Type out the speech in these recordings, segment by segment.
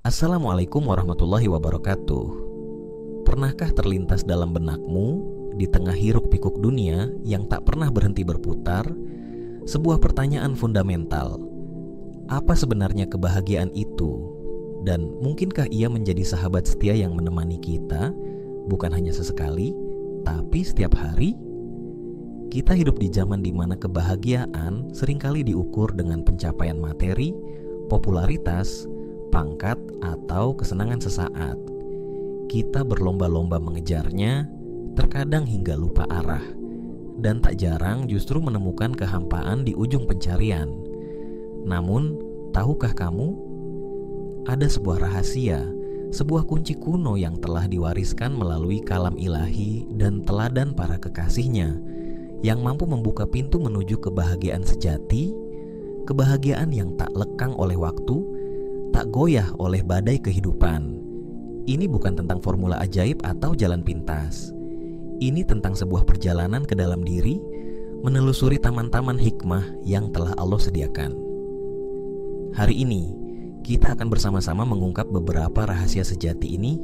Assalamualaikum warahmatullahi wabarakatuh. Pernahkah terlintas dalam benakmu di tengah hiruk pikuk dunia yang tak pernah berhenti berputar sebuah pertanyaan fundamental? Apa sebenarnya kebahagiaan itu? Dan mungkinkah ia menjadi sahabat setia yang menemani kita bukan hanya sesekali, tapi setiap hari? Kita hidup di zaman di mana kebahagiaan seringkali diukur dengan pencapaian materi, popularitas, pangkat, atau kesenangan sesaat. Kita berlomba-lomba mengejarnya, terkadang hingga lupa arah, dan tak jarang justru menemukan kehampaan di ujung pencarian. Namun, tahukah kamu? Ada sebuah rahasia, sebuah kunci kuno yang telah diwariskan melalui kalam ilahi dan teladan para kekasihnya, yang mampu membuka pintu menuju kebahagiaan sejati, kebahagiaan yang tak lekang oleh waktu, tak goyah oleh badai kehidupan. Ini bukan tentang formula ajaib atau jalan pintas. Ini tentang sebuah perjalanan ke dalam diri, menelusuri taman-taman hikmah yang telah Allah sediakan. Hari ini, kita akan bersama-sama mengungkap beberapa rahasia sejati ini.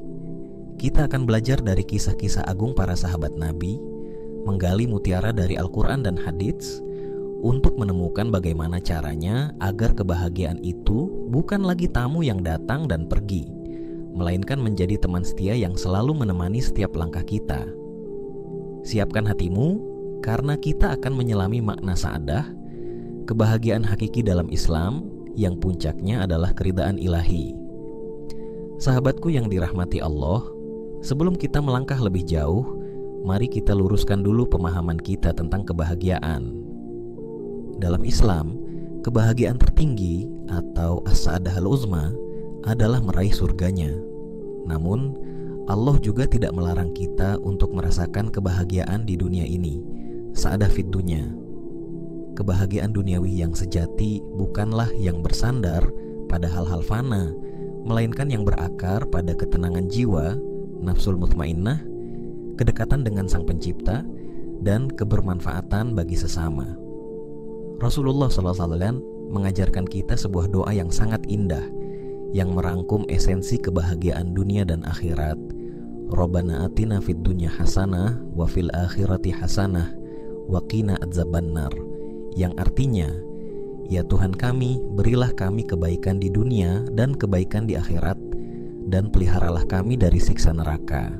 Kita akan belajar dari kisah-kisah agung para sahabat Nabi, menggali mutiara dari Al-Quran dan Hadits, untuk menemukan bagaimana caranya agar kebahagiaan itu bukan lagi tamu yang datang dan pergi, melainkan menjadi teman setia yang selalu menemani setiap langkah kita. Siapkan hatimu, karena kita akan menyelami makna sa'adah, kebahagiaan hakiki dalam Islam, yang puncaknya adalah keridaan ilahi. Sahabatku yang dirahmati Allah, sebelum kita melangkah lebih jauh, mari kita luruskan dulu pemahaman kita tentang kebahagiaan. Dalam Islam, kebahagiaan tertinggi atau as-sa'adah al-uzma adalah meraih surganya. Namun, Allah juga tidak melarang kita untuk merasakan kebahagiaan di dunia ini, sa'adah fid dunya. Kebahagiaan duniawi yang sejati bukanlah yang bersandar pada hal-hal fana, melainkan yang berakar pada ketenangan jiwa, nafsul mutmainnah, kedekatan dengan Sang Pencipta, dan kebermanfaatan bagi sesama. Rasulullah SAW mengajarkan kita sebuah doa yang sangat indah, yang merangkum esensi kebahagiaan dunia dan akhirat. Rabbana atina fid dunya hasanah wa fil akhirati hasanah wa qina adzabannar, yang artinya, ya Tuhan kami, berilah kami kebaikan di dunia dan kebaikan di akhirat, dan peliharalah kami dari siksa neraka.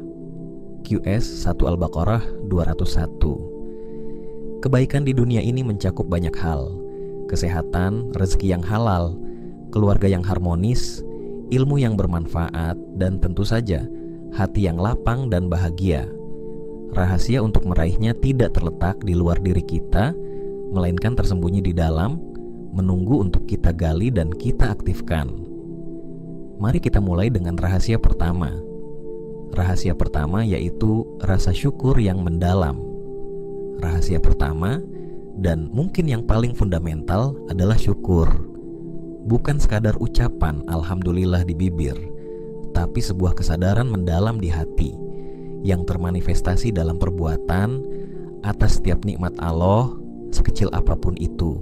QS 1 Al-Baqarah 201. Kebaikan di dunia ini mencakup banyak hal: kesehatan, rezeki yang halal, keluarga yang harmonis, ilmu yang bermanfaat, dan tentu saja hati yang lapang dan bahagia. Rahasia untuk meraihnya tidak terletak di luar diri kita, melainkan tersembunyi di dalam, menunggu untuk kita gali dan kita aktifkan. Mari kita mulai dengan rahasia pertama. Rahasia pertama yaitu rasa syukur yang mendalam. Rahasia pertama, dan mungkin yang paling fundamental, adalah syukur. Bukan sekadar ucapan alhamdulillah di bibir, tapi sebuah kesadaran mendalam di hati, yang termanifestasi dalam perbuatan atas setiap nikmat Allah, sekecil apapun itu.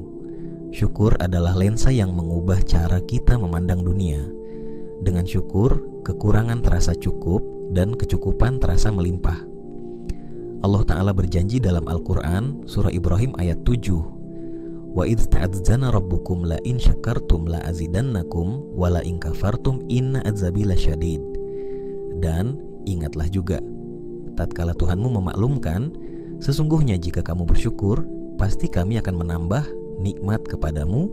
Syukur adalah lensa yang mengubah cara kita memandang dunia. Dengan syukur, kekurangan terasa cukup dan kecukupan terasa melimpah. Allah Ta'ala berjanji dalam Al-Quran surah Ibrahim ayat 7, wa idz ta'adzana rabbukum la in syakartum la azidannakum wa la in kafartum inna adzabi lasyadid. Dan ingatlah juga, tatkala Tuhanmu memaklumkan, sesungguhnya jika kamu bersyukur, pasti kami akan menambah nikmat kepadamu,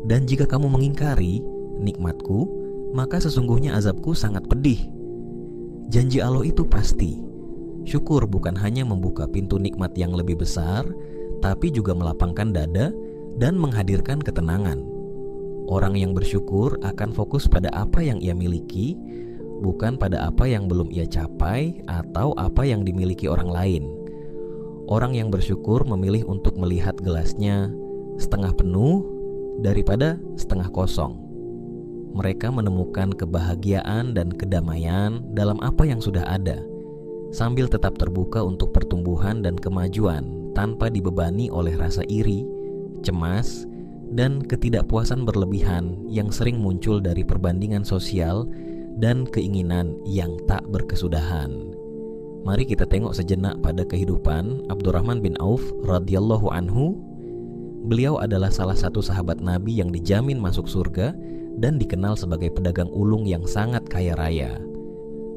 dan jika kamu mengingkari nikmatku, maka sesungguhnya azabku sangat pedih. Janji Allah itu pasti. Syukur bukan hanya membuka pintu nikmat yang lebih besar, tapi juga melapangkan dada dan menghadirkan ketenangan. Orang yang bersyukur akan fokus pada apa yang ia miliki, bukan pada apa yang belum ia capai atau apa yang dimiliki orang lain. Orang yang bersyukur memilih untuk melihat gelasnya setengah penuh daripada setengah kosong. Mereka menemukan kebahagiaan dan kedamaian dalam apa yang sudah ada, sambil tetap terbuka untuk pertumbuhan dan kemajuan tanpa dibebani oleh rasa iri, cemas, dan ketidakpuasan berlebihan yang sering muncul dari perbandingan sosial dan keinginan yang tak berkesudahan. Mari kita tengok sejenak pada kehidupan Abdurrahman bin Auf radhiyallahu anhu. Beliau adalah salah satu sahabat Nabi yang dijamin masuk surga dan dikenal sebagai pedagang ulung yang sangat kaya raya.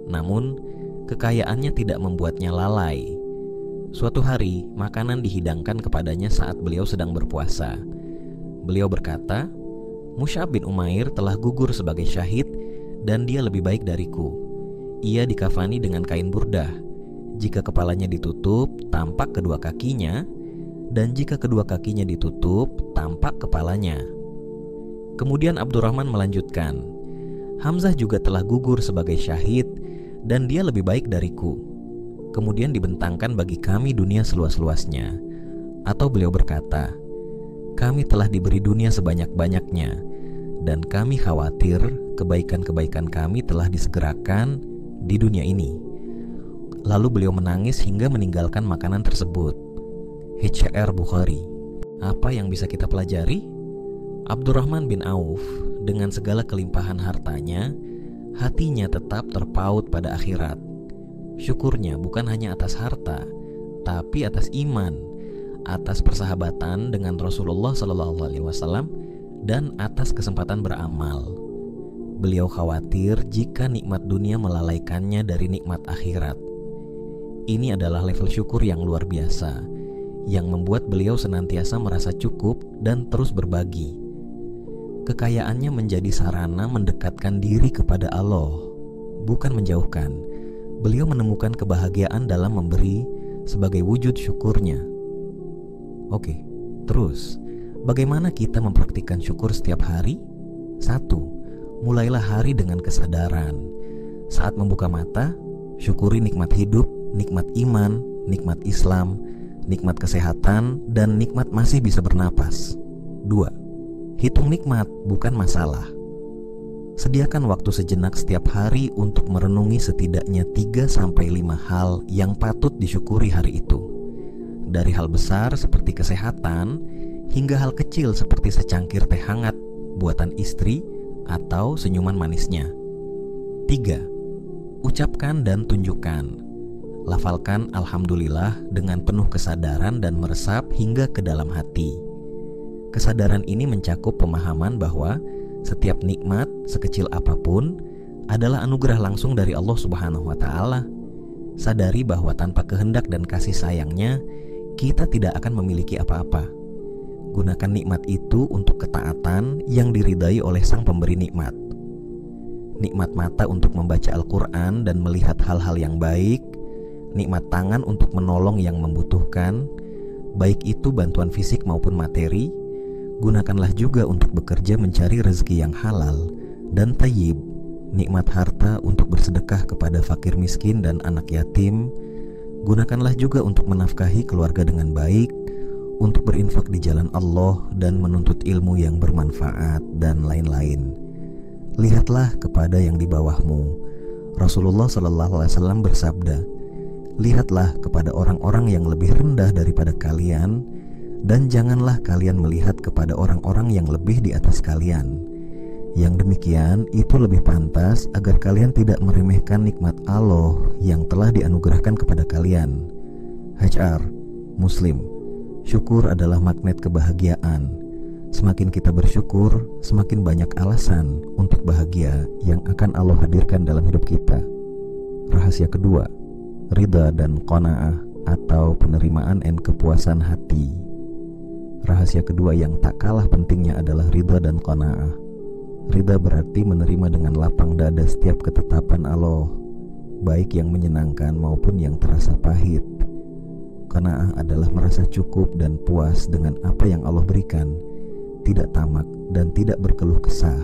Namun, kekayaannya tidak membuatnya lalai. Suatu hari, makanan dihidangkan kepadanya saat beliau sedang berpuasa. Beliau berkata, "Mus'ab bin Umair telah gugur sebagai syahid dan dia lebih baik dariku. Ia dikafani dengan kain burdah. Jika kepalanya ditutup, tampak kedua kakinya, dan jika kedua kakinya ditutup, tampak kepalanya." Kemudian Abdurrahman melanjutkan, "Hamzah juga telah gugur sebagai syahid dan dia lebih baik dariku. Kemudian dibentangkan bagi kami dunia seluas-luasnya." Atau beliau berkata, "Kami telah diberi dunia sebanyak-banyaknya, dan kami khawatir kebaikan-kebaikan kami telah disegerakan di dunia ini." Lalu beliau menangis hingga meninggalkan makanan tersebut. HCR Bukhari. Apa yang bisa kita pelajari? Abdurrahman bin Auf dengan segala kelimpahan hartanya, hatinya tetap terpaut pada akhirat. Syukurnya bukan hanya atas harta, tapi atas iman, atas persahabatan dengan Rasulullah SAW, dan atas kesempatan beramal. Beliau khawatir jika nikmat dunia melalaikannya dari nikmat akhirat. Ini adalah level syukur yang luar biasa, yang membuat beliau senantiasa merasa cukup dan terus berbagi. Kekayaannya menjadi sarana mendekatkan diri kepada Allah, bukan menjauhkan. Beliau menemukan kebahagiaan dalam memberi sebagai wujud syukurnya. Oke, terus bagaimana kita mempraktikkan syukur setiap hari? 1. Mulailah hari dengan kesadaran. Saat membuka mata, syukuri nikmat hidup, nikmat iman, nikmat Islam, nikmat kesehatan, dan nikmat masih bisa bernapas. 2. Hitung nikmat, bukan masalah. Sediakan waktu sejenak setiap hari untuk merenungi setidaknya 3-5 hal yang patut disyukuri hari itu. Dari hal besar seperti kesehatan hingga hal kecil seperti secangkir teh hangat buatan istri atau senyuman manisnya. 3. Ucapkan dan tunjukkan. Lafalkan Alhamdulillah dengan penuh kesadaran dan meresap hingga ke dalam hati. Kesadaran ini mencakup pemahaman bahwa setiap nikmat sekecil apapun adalah anugerah langsung dari Allah Subhanahu wa Ta'ala. Sadari bahwa tanpa kehendak dan kasih sayangnya, kita tidak akan memiliki apa-apa. Gunakan nikmat itu untuk ketaatan yang diridai oleh sang pemberi nikmat. Nikmat mata untuk membaca Al-Quran dan melihat hal-hal yang baik. Nikmat tangan untuk menolong yang membutuhkan, baik itu bantuan fisik maupun materi. Gunakanlah juga untuk bekerja mencari rezeki yang halal dan thayyib. Nikmat harta untuk bersedekah kepada fakir miskin dan anak yatim. Gunakanlah juga untuk menafkahi keluarga dengan baik, untuk berinfak di jalan Allah dan menuntut ilmu yang bermanfaat, dan lain-lain. Lihatlah kepada yang di bawahmu. Rasulullah SAW bersabda, "Lihatlah kepada orang-orang yang lebih rendah daripada kalian, dan janganlah kalian melihat kepada orang-orang yang lebih di atas kalian. Yang demikian itu lebih pantas agar kalian tidak meremehkan nikmat Allah yang telah dianugerahkan kepada kalian." HR Muslim. Syukur adalah magnet kebahagiaan. Semakin kita bersyukur, semakin banyak alasan untuk bahagia yang akan Allah hadirkan dalam hidup kita. Rahasia kedua, ridha dan qanaah atau penerimaan dan kepuasan hati. Rahasia kedua yang tak kalah pentingnya adalah ridha dan qanaah. Ridha berarti menerima dengan lapang dada setiap ketetapan Allah, baik yang menyenangkan maupun yang terasa pahit. Qanaah adalah merasa cukup dan puas dengan apa yang Allah berikan, tidak tamak dan tidak berkeluh kesah.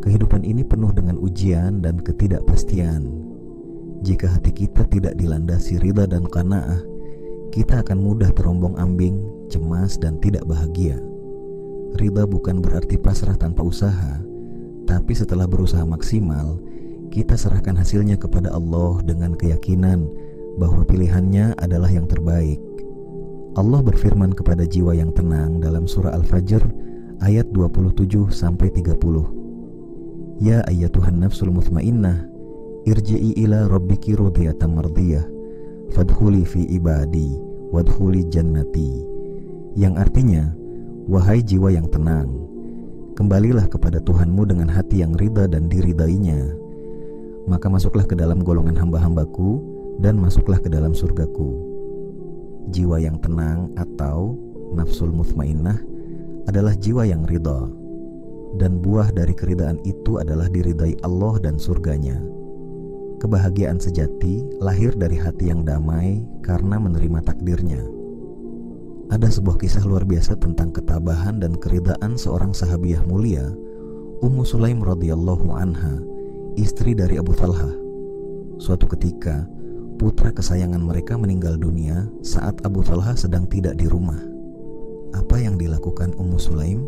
Kehidupan ini penuh dengan ujian dan ketidakpastian. Jika hati kita tidak dilandasi ridha dan qanaah, kita akan mudah terombang ambing, cemas dan tidak bahagia. Ridha bukan berarti pasrah tanpa usaha, tapi setelah berusaha maksimal, kita serahkan hasilnya kepada Allah dengan keyakinan bahwa pilihannya adalah yang terbaik. Allah berfirman kepada jiwa yang tenang dalam surah Al-Fajr ayat 27-30. Ya ayyatuhan nafsul mutmainnah, irji'i ila rabbiki radiyatan mardiyah, fadkhuli fi ibadi wadkhuli jannati. Yang artinya, wahai jiwa yang tenang, kembalilah kepada Tuhanmu dengan hati yang ridha dan diridainya, maka masuklah ke dalam golongan hamba-hambaku dan masuklah ke dalam surgaku. Jiwa yang tenang atau nafsul mutmainnah adalah jiwa yang ridha, dan buah dari keridaan itu adalah diridai Allah dan surganya. Kebahagiaan sejati lahir dari hati yang damai karena menerima takdirnya. Ada sebuah kisah luar biasa tentang ketabahan dan keridaan seorang sahabiah mulia, Ummu Sulaim radhiyallahu anha, istri dari Abu Talhah. Suatu ketika, putra kesayangan mereka meninggal dunia saat Abu Talhah sedang tidak di rumah. Apa yang dilakukan Ummu Sulaim?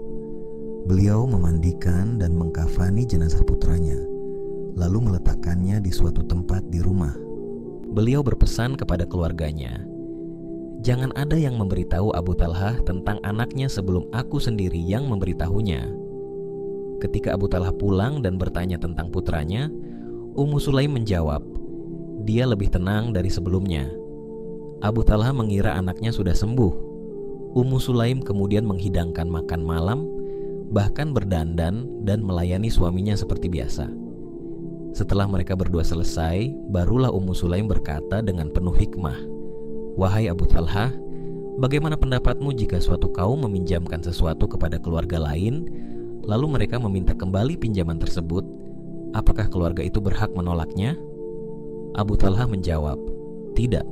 Beliau memandikan dan mengkafani jenazah putranya, lalu meletakkannya di suatu tempat di rumah. Beliau berpesan kepada keluarganya, jangan ada yang memberitahu Abu Talhah tentang anaknya sebelum aku sendiri yang memberitahunya. Ketika Abu Talhah pulang dan bertanya tentang putranya, Ummu Sulaim menjawab, dia lebih tenang dari sebelumnya. Abu Talhah mengira anaknya sudah sembuh. Ummu Sulaim kemudian menghidangkan makan malam, bahkan berdandan dan melayani suaminya seperti biasa. Setelah mereka berdua selesai, barulah Ummu Sulaim berkata dengan penuh hikmah, wahai Abu Talhah, bagaimana pendapatmu jika suatu kaum meminjamkan sesuatu kepada keluarga lain, lalu mereka meminta kembali pinjaman tersebut? Apakah keluarga itu berhak menolaknya? Abu Talhah menjawab, tidak.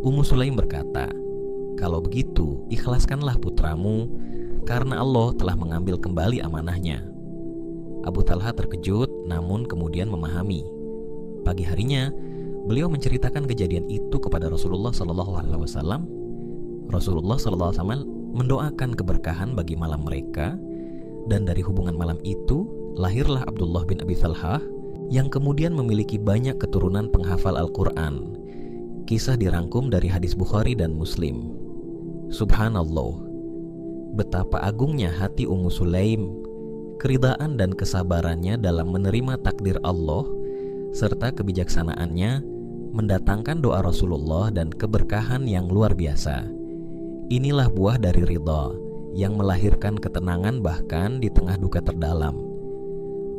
Ummu Sulaim berkata, kalau begitu, ikhlaskanlah putramu, karena Allah telah mengambil kembali amanahnya. Abu Talhah terkejut, namun kemudian memahami. Pagi harinya, beliau menceritakan kejadian itu kepada Rasulullah SAW. Rasulullah SAW mendoakan keberkahan bagi malam mereka, dan dari hubungan malam itu lahirlah Abdullah bin Abi Talhah yang kemudian memiliki banyak keturunan penghafal Al-Quran. Kisah dirangkum dari hadis Bukhari dan Muslim. Subhanallah, betapa agungnya hati Ummu Sulaim, keridaan dan kesabarannya dalam menerima takdir Allah, serta kebijaksanaannya mendatangkan doa Rasulullah dan keberkahan yang luar biasa. Inilah buah dari ridha yang melahirkan ketenangan bahkan di tengah duka terdalam.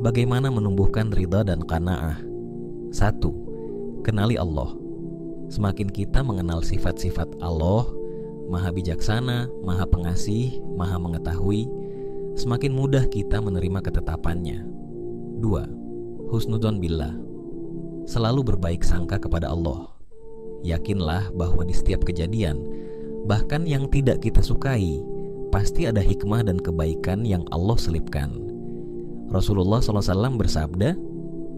Bagaimana menumbuhkan ridha dan qanaah? 1. Kenali Allah. Semakin kita mengenal sifat-sifat Allah, Maha bijaksana, Maha pengasih, Maha mengetahui, semakin mudah kita menerima ketetapannya. 2. Husnudzon billah. Selalu berbaik sangka kepada Allah. Yakinlah bahwa di setiap kejadian, bahkan yang tidak kita sukai, pasti ada hikmah dan kebaikan yang Allah selipkan. Rasulullah SAW bersabda,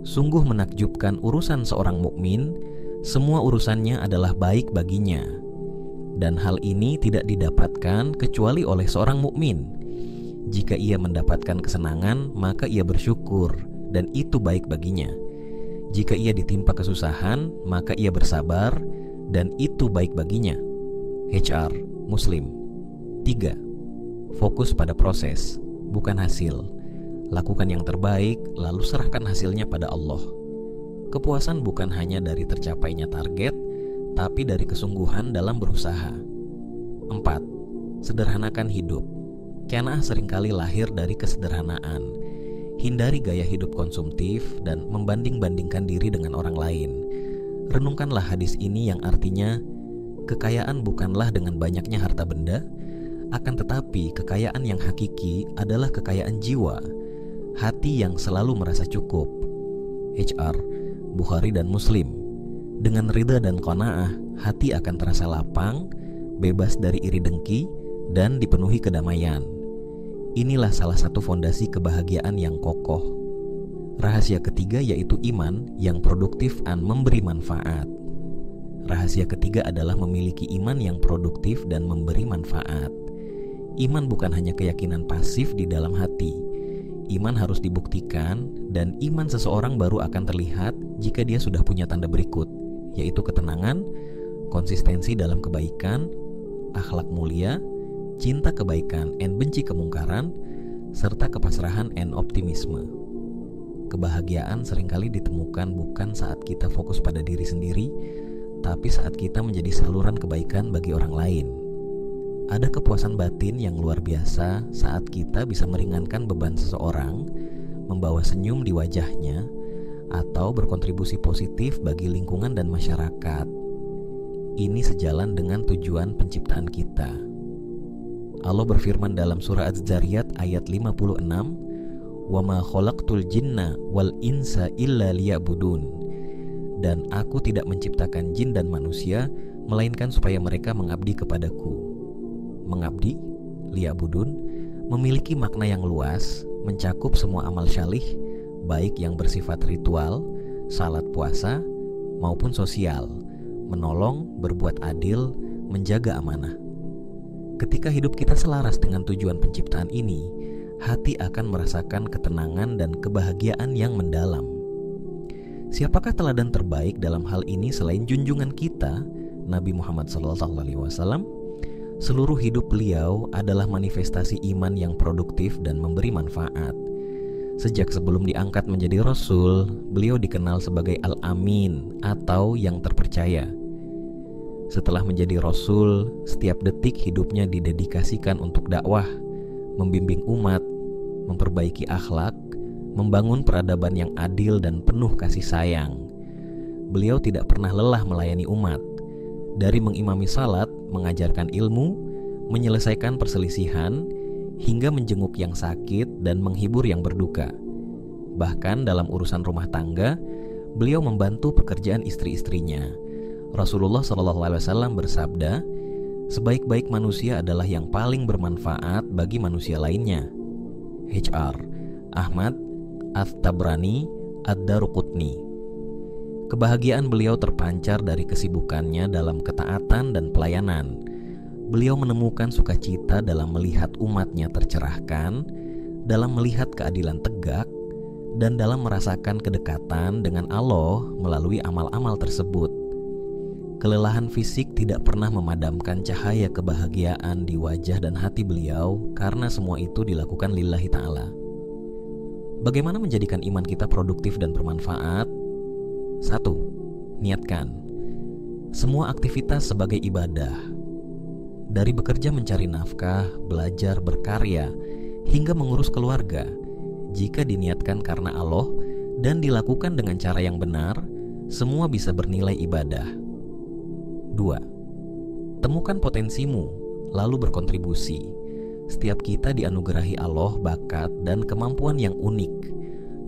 sungguh menakjubkan urusan seorang mukmin, semua urusannya adalah baik baginya. Dan hal ini tidak didapatkan kecuali oleh seorang mukmin. Jika ia mendapatkan kesenangan, maka ia bersyukur, dan itu baik baginya. Jika ia ditimpa kesusahan, maka ia bersabar, dan itu baik baginya. HR Muslim. 3. Fokus pada proses, bukan hasil. Lakukan yang terbaik, lalu serahkan hasilnya pada Allah. Kepuasan bukan hanya dari tercapainya target, tapi dari kesungguhan dalam berusaha. 4. Sederhanakan hidup. Qanaah seringkali lahir dari kesederhanaan. Hindari gaya hidup konsumtif dan membanding-bandingkan diri dengan orang lain. Renungkanlah hadis ini yang artinya, kekayaan bukanlah dengan banyaknya harta benda, akan tetapi kekayaan yang hakiki adalah kekayaan jiwa, hati yang selalu merasa cukup. HR Bukhari dan Muslim. Dengan ridha dan qanaah, hati akan terasa lapang, bebas dari iri dengki, dan dipenuhi kedamaian. Inilah salah satu fondasi kebahagiaan yang kokoh. Rahasia ketiga yaitu iman yang produktif dan memberi manfaat. Rahasia ketiga adalah memiliki iman yang produktif dan memberi manfaat. Iman bukan hanya keyakinan pasif di dalam hati. Iman harus dibuktikan, dan iman seseorang baru akan terlihat jika dia sudah punya tanda berikut, yaitu ketenangan, konsistensi dalam kebaikan, akhlak mulia, cinta kebaikan dan benci kemungkaran, serta kepasrahan and optimisme. Kebahagiaan seringkali ditemukan bukan saat kita fokus pada diri sendiri, tapi saat kita menjadi saluran kebaikan bagi orang lain. Ada kepuasan batin yang luar biasa saat kita bisa meringankan beban seseorang, membawa senyum di wajahnya, atau berkontribusi positif bagi lingkungan dan masyarakat. Ini sejalan dengan tujuan penciptaan kita. Allah berfirman dalam surah Az-Zariyat ayat 56, "Wa ma khalaqtul jinna wal insa illa liya'budun." Dan aku tidak menciptakan jin dan manusia melainkan supaya mereka mengabdi kepadaku. Mengabdi, liya'budun, memiliki makna yang luas, mencakup semua amal syalih, baik yang bersifat ritual, salat puasa, maupun sosial, menolong, berbuat adil, menjaga amanah. Ketika hidup kita selaras dengan tujuan penciptaan ini, hati akan merasakan ketenangan dan kebahagiaan yang mendalam. Siapakah teladan terbaik dalam hal ini selain junjungan kita, Nabi Muhammad SAW? Seluruh hidup beliau adalah manifestasi iman yang produktif dan memberi manfaat. Sejak sebelum diangkat menjadi Rasul, beliau dikenal sebagai Al-Amin atau yang terpercaya. Setelah menjadi Rasul, setiap detik hidupnya didedikasikan untuk dakwah, membimbing umat, memperbaiki akhlak, membangun peradaban yang adil dan penuh kasih sayang. Beliau tidak pernah lelah melayani umat, dari mengimami salat, mengajarkan ilmu, menyelesaikan perselisihan, hingga menjenguk yang sakit dan menghibur yang berduka. Bahkan dalam urusan rumah tangga, beliau membantu pekerjaan istri-istrinya. Rasulullah SAW bersabda, "Sebaik-baik manusia adalah yang paling bermanfaat bagi manusia lainnya." HR Ahmad At-Tabrani Ad-Daruqutni. Kebahagiaan beliau terpancar dari kesibukannya dalam ketaatan dan pelayanan. Beliau menemukan sukacita dalam melihat umatnya tercerahkan, dalam melihat keadilan tegak, dan dalam merasakan kedekatan dengan Allah melalui amal-amal tersebut. Kelelahan fisik tidak pernah memadamkan cahaya kebahagiaan di wajah dan hati beliau karena semua itu dilakukan lillahi ta'ala. Bagaimana menjadikan iman kita produktif dan bermanfaat? 1. Niatkan. Semua aktivitas sebagai ibadah. Dari bekerja mencari nafkah, belajar, berkarya, hingga mengurus keluarga, jika diniatkan karena Allah dan dilakukan dengan cara yang benar, semua bisa bernilai ibadah. 2. Temukan potensimu, lalu berkontribusi. Setiap kita dianugerahi Allah bakat dan kemampuan yang unik.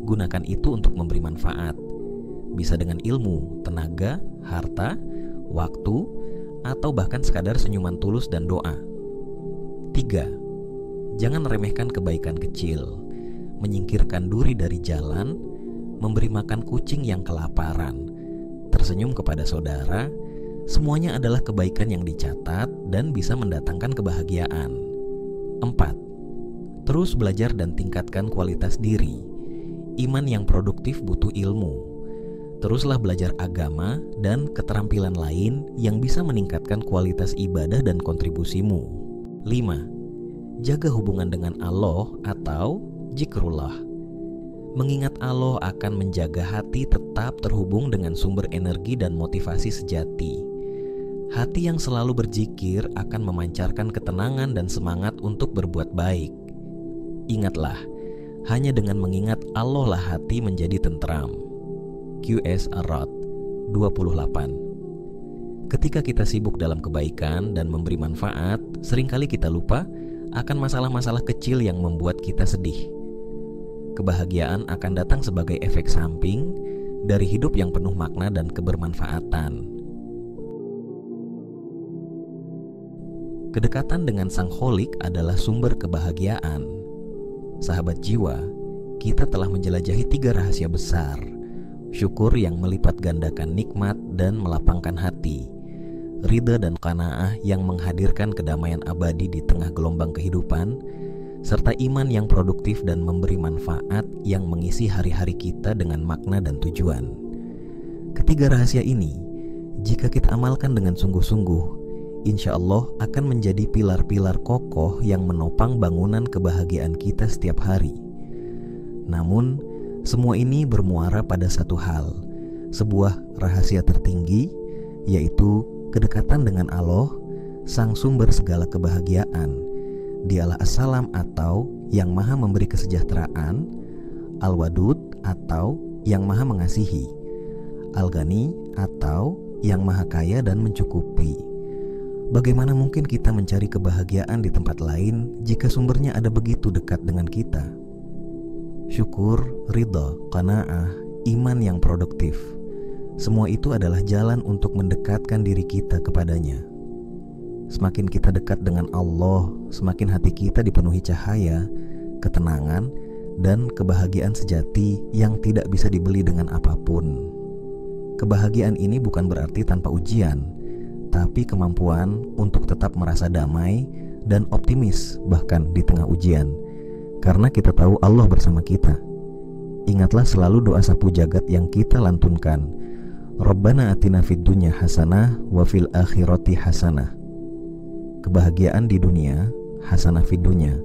Gunakan itu untuk memberi manfaat. Bisa dengan ilmu, tenaga, harta, waktu, atau bahkan sekadar senyuman tulus dan doa. 3. Jangan remehkan kebaikan kecil. Menyingkirkan duri dari jalan, memberi makan kucing yang kelaparan, tersenyum kepada saudara, semuanya adalah kebaikan yang dicatat dan bisa mendatangkan kebahagiaan. 4. Terus belajar dan tingkatkan kualitas diri. Iman yang produktif butuh ilmu. Teruslah belajar agama dan keterampilan lain yang bisa meningkatkan kualitas ibadah dan kontribusimu. 5. Jaga hubungan dengan Allah atau zikrullah. Mengingat Allah akan menjaga hati tetap terhubung dengan sumber energi dan motivasi sejati. Hati yang selalu berzikir akan memancarkan ketenangan dan semangat untuk berbuat baik. Ingatlah, hanya dengan mengingat Allah lah hati menjadi tentram. QS Ar-Rad 28. Ketika kita sibuk dalam kebaikan dan memberi manfaat, seringkali kita lupa akan masalah-masalah kecil yang membuat kita sedih. Kebahagiaan akan datang sebagai efek samping dari hidup yang penuh makna dan kebermanfaatan. Kedekatan dengan Sang Kholik adalah sumber kebahagiaan. Sahabat jiwa, kita telah menjelajahi 3 rahasia besar. Syukur yang melipat gandakan nikmat dan melapangkan hati. Ridha dan qanaah yang menghadirkan kedamaian abadi di tengah gelombang kehidupan. Serta iman yang produktif dan memberi manfaat yang mengisi hari-hari kita dengan makna dan tujuan. Ketiga rahasia ini, jika kita amalkan dengan sungguh-sungguh, insya Allah akan menjadi pilar-pilar kokoh yang menopang bangunan kebahagiaan kita setiap hari. Namun, semua ini bermuara pada satu hal, sebuah rahasia tertinggi, yaitu kedekatan dengan Allah, sang sumber segala kebahagiaan. Dialah As-Salam atau yang maha memberi kesejahteraan, Al-Wadud atau yang maha mengasihi, Al-Ghani atau yang maha kaya dan mencukupi. Bagaimana mungkin kita mencari kebahagiaan di tempat lain jika sumbernya ada begitu dekat dengan kita? Syukur, ridha, qanaah, iman yang produktif, semua itu adalah jalan untuk mendekatkan diri kita kepadanya. Semakin kita dekat dengan Allah, semakin hati kita dipenuhi cahaya, ketenangan, dan kebahagiaan sejati yang tidak bisa dibeli dengan apapun. Kebahagiaan ini bukan berarti tanpa ujian, tapi kemampuan untuk tetap merasa damai dan optimis bahkan di tengah ujian, karena kita tahu Allah bersama kita. Ingatlah selalu doa sapu jagat yang kita lantunkan, Rabbana atina fid dunya hasanah wa fil akhirati hasanah. Kebahagiaan di dunia, hasanah fid dunya,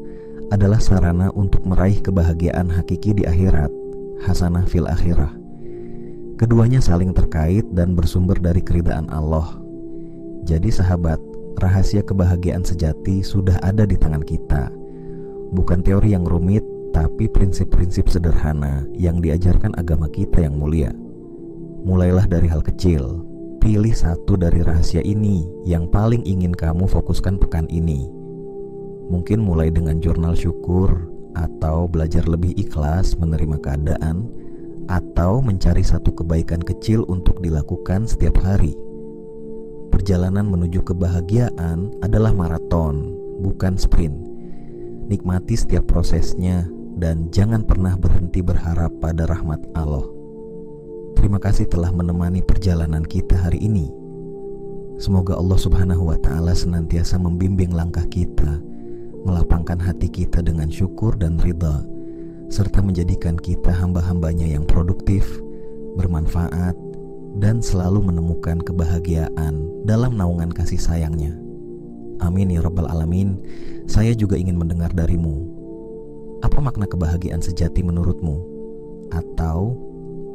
adalah sarana untuk meraih kebahagiaan hakiki di akhirat, hasanah fil akhirah. Keduanya saling terkait dan bersumber dari keridaan Allah. Jadi sahabat, rahasia kebahagiaan sejati sudah ada di tangan kita. Bukan teori yang rumit, tapi prinsip-prinsip sederhana yang diajarkan agama kita yang mulia. Mulailah dari hal kecil. Pilih satu dari rahasia ini yang paling ingin kamu fokuskan pekan ini. Mungkin mulai dengan jurnal syukur, atau belajar lebih ikhlas menerima keadaan, atau mencari satu kebaikan kecil untuk dilakukan setiap hari. Perjalanan menuju kebahagiaan adalah maraton, bukan sprint. Nikmati setiap prosesnya dan jangan pernah berhenti berharap pada rahmat Allah. Terima kasih telah menemani perjalanan kita hari ini. Semoga Allah Subhanahu wa Ta'ala senantiasa membimbing langkah kita, melapangkan hati kita dengan syukur dan ridha, serta menjadikan kita hamba-hambanya yang produktif, bermanfaat, dan selalu menemukan kebahagiaan dalam naungan kasih sayangnya. Amin ya Rabbal Alamin. Saya juga ingin mendengar darimu. Apa makna kebahagiaan sejati menurutmu? Atau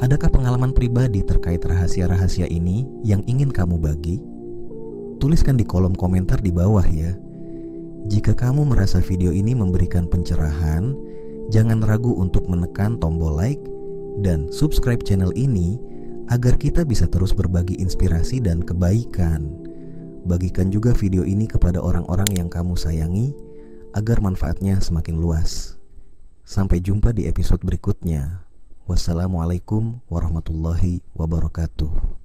adakah pengalaman pribadi terkait rahasia-rahasia ini yang ingin kamu bagi? Tuliskan di kolom komentar di bawah ya. Jika kamu merasa video ini memberikan pencerahan, jangan ragu untuk menekan tombol like dan subscribe channel ini agar kita bisa terus berbagi inspirasi dan kebaikan. Bagikan juga video ini kepada orang-orang yang kamu sayangi agar manfaatnya semakin luas. Sampai jumpa di episode berikutnya. Wassalamualaikum warahmatullahi wabarakatuh.